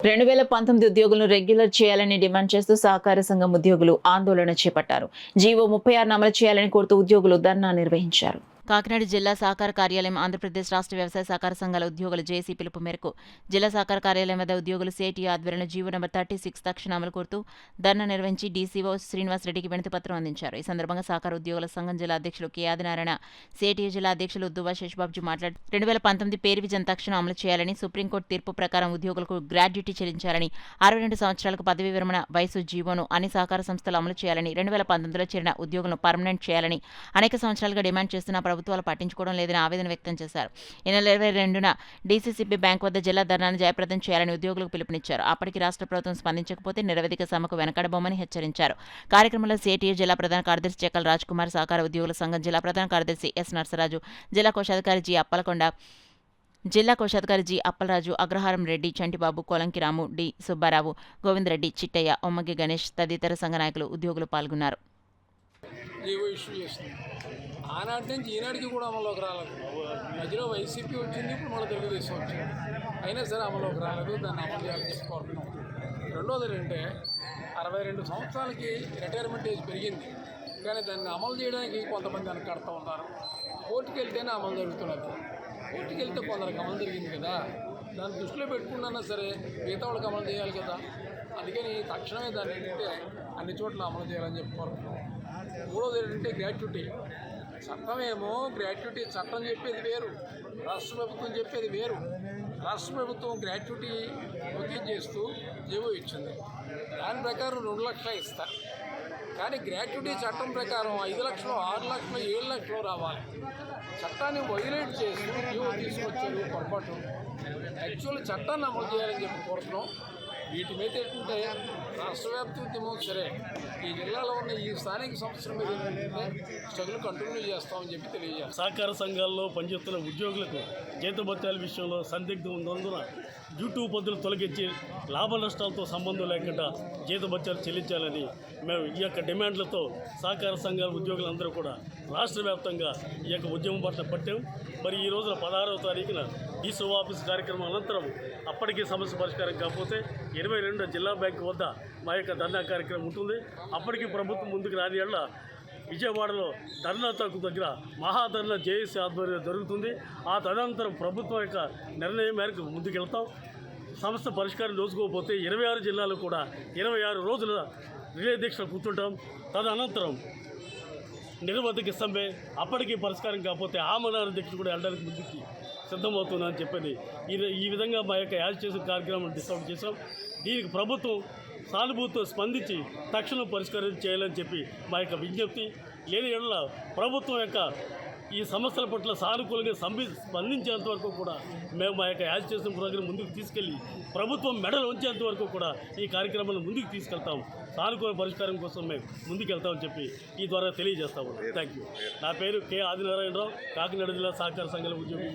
2019 ఉద్యోగులను రెగ్యులర్ చేయాలని డిమాండ్ చేస్తూ సహకార సంఘం ఉద్యోగులు ఆందోళన చేపట్టారు. జీవో 36 అమలు చేయాలని కోరుతూ ఉద్యోగులు ధర్నా నిర్వహించారు. కాకినాడ జిల్లా సహకార కార్యాలయం ఆంధ్రప్రదేశ్ రాష్ట్ర వ్యవసాయ సహకార సంఘాల ఉద్యోగుల జేఏసీ పిలుపు మేరకు జిల్లా సహకార కార్యాలయం వద్ద ఉద్యోగులు సిఐటి ఆధ్వర్యంలో జీవో నెంబర్ 36 తక్షణ అమలు కోరుతూ ధర్నా నిర్వహించి డీసీఓ శ్రీనివాసరెడ్డికి వినతిపత్రం అందించారు. ఈ సందర్భంగా సహకార ఉద్యోగుల సంఘం జిల్లా అధ్యక్షులు కె ఆదినారాయణ, సిఐటి జిల్లా అధ్యక్షులు దువ్వా శేషబాబు మాట్లాడుతూ 2019 పే రివిజన్ తక్షణం అమలు చేయాలని, సుప్రీంకోర్టు తీర్పు ప్రకారం ఉద్యోగులకు గ్రాడ్యుటీ చెల్లించాలని, 62 సంవత్సరాలకు పదవీ విరమణ వయసు జీవోను అన్ని సహకార సంస్థలు అమలు చేయాలని, 2019లో చేరిన ఉద్యోగులను పర్మనెంట్ చేయాలని అనేక సంవత్సరాలుగా డిమాండ్ చేస్తున్న ప్రభుత్వాలు పట్టించుకోవడం లేదని ఆవేదన వ్యక్తం చేశారు. ఈ నెల 22న డీసీసీబీ బ్యాంక్ వద్ద జిల్లా ధర్నాను జయప్రదం చేయాలని ఉద్యోగులకు పిలుపునిచ్చారు. అప్పటికి రాష్ట్ర ప్రభుత్వం స్పందించకపోతే నిరవధిక సమ్మెకు వెనకడబోమని హెచ్చరించారు. కార్యక్రమంలో సిఐటియు జిల్లా ప్రధాన కార్యదర్శి చెక్కల రాజ్ కుమార్, సహకార ఉద్యోగుల సంఘం జిల్లా ప్రధాన కార్యదర్శి ఎస్ నర్సరాజు, జిల్లా కోశాధికారి జి అప్పలకొండ, జిల్లా కోశాధికారి జి అప్పలరాజు, అగ్రహారం రెడ్డి, చంటిబాబు, కోలంకి రాము, డి సుబ్బారావు, గోవిందరెడ్డి, చిట్టయ్య, ఒమ్మగి గణేష్ తదితర సంఘ నాయకులు, ఉద్యోగులు పాల్గొన్నారు. ఆనాటి నుంచి ఈనాటికి కూడా అమల్లోకి రాలేదు. మధ్యలో వైసీపీ వచ్చింది, ఇప్పుడు మళ్ళీ తెలుగుదేశం వచ్చింది. అయినా సరే అమల్లోకి రాలేదు. దాన్ని అమలు చేయాలని కోరుతున్నాం. రెండోది ఏంటంటే 62 సంవత్సరాలకి రిటైర్మెంట్ ఏజ్ పెరిగింది, కానీ దాన్ని అమలు చేయడానికి కొంతమంది వెనకాడుతూ ఉన్నారు. కోర్టుకు వెళ్తేనే అమలు జరుగుతున్నది. కోర్టుకు వెళ్తే కొందరికి అమలు జరిగింది కదా, దాన్ని దృష్టిలో పెట్టుకున్నా సరే మిగతా వాళ్ళకి అమలు చేయాలి కదా. అందుకని తక్షణమే దాన్ని ఏంటంటే అన్ని చోట్ల అమలు చేయాలని చెప్పి కోరుతున్నాం. మూడోది ఏంటంటే గ్రాట్యుటీ. చట్టమేమో గ్రాట్యుటీ చట్టం చెప్పేది వేరు, రాష్ట్ర ప్రభుత్వం చెప్పేది వేరు. రాష్ట్ర ప్రభుత్వం గ్రాట్యుటీ ఒకే చేస్తూ జీవో ఇచ్చింది. దాని ప్రకారం 2 లక్షలు ఇస్తారు. కానీ గ్రాట్యుటీ చట్టం ప్రకారం 5 లక్షలు, 6 లక్షలు, 7 లక్షలు రావాలి. చట్టాన్ని వైలేట్ చేస్తూ జీవో తీసుకొచ్చారు పొరపాటు. యాక్చువల్ చట్టాన్ని అమలు చేయాలని చెప్పి కోరుతున్నాం. వీటి మీద ఏంటంటే రాష్ట్ర వ్యాప్తి ఉద్యమం సరే, ఈ జిల్లాలో ఉన్న ఈ స్థానిక సంస్థల మీద ఏంటంటే స్ట్రగుల్ కంటిన్యూ చేస్తామని చెప్పి తెలియజేయాలి. సహకార సంఘాల్లో పనిచేస్తున్న ఉద్యోగులకు జీతభత్యాల విషయంలో సందిగ్ధం ఉన్నందున డ్యూటీ పద్ధతులు తొలగించి లాభ నష్టాలతో సంబంధం లేకుండా జీతభత్యాలు చెల్లించాలని మేము ఈ యొక్క డిమాండ్లతో సహకార సంఘాల ఉద్యోగులందరూ కూడా రాష్ట్ర వ్యాప్తంగా ఈ యొక్క ఉద్యమం పట్ల పట్టాం. మరి ఈ రోజున 16వ తారీఖున డీసీఓ ఆఫీస్ కార్యక్రమం అనంతరం అప్పటికీ సమస్య పరిష్కారం కాకపోతే 22 జిల్లా బ్యాంకు వద్ద మా యొక్క ధర్నా కార్యక్రమం ఉంటుంది. అప్పటికి ప్రభుత్వం ముందుకు రాని వల్ల విజయవాడలో ధర్నా చౌక్ దగ్గర మహాధర్నా జేఏసీ ఆధ్వర్యంలో జరుగుతుంది. ఆ తదనంతరం ప్రభుత్వం యొక్క నిర్ణయం మేరకు ముందుకెళ్తాం. సమస్య పరిష్కారం రోజుకోకపోతే 26 జిల్లాలు కూడా 26 రోజుల రిలే దీక్షలు కూర్చుంటాం. తదనంతరం నిరవధిక సమ్మె. అప్పటికీ పరిష్కారం కాకపోతే ఆమరణ దీక్ష కూడా వెళ్ళడానికి ముందుకి సిద్ధమవుతుందని చెప్పని ఈ విధంగా మా యొక్క యాజిటేషన్ కార్యక్రమం డిసైడ్ చేశాం. దీనికి ప్రభుత్వం సానుభూతితో స్పందించి తక్షణం పరిష్కారం చేయాలని చెప్పి మా యొక్క విజ్ఞప్తి. లేని ఎడల ప్రభుత్వం యొక్క ఈ సమస్యల పట్ల సానుకూలంగా స్పందించేంత వరకు కూడా మేము మా యొక్క యాజిటేషన్ ప్రోగ్రాం ముందుకు తీసుకెళ్ళి ప్రభుత్వం మెడలు ఉంచేంత వరకు కూడా ఈ కార్యక్రమాన్ని ముందుకు తీసుకెళ్తాం. సానుకూల పరిష్కారం కోసం మేము ముందుకెళ్తామని చెప్పి ఈ ద్వారా తెలియజేస్తాము. Thank you. నా పేరు కె ఆదినారాయణరావు, కాకినాడ జిల్లా సహకార సంఘాల ఉద్యోగి.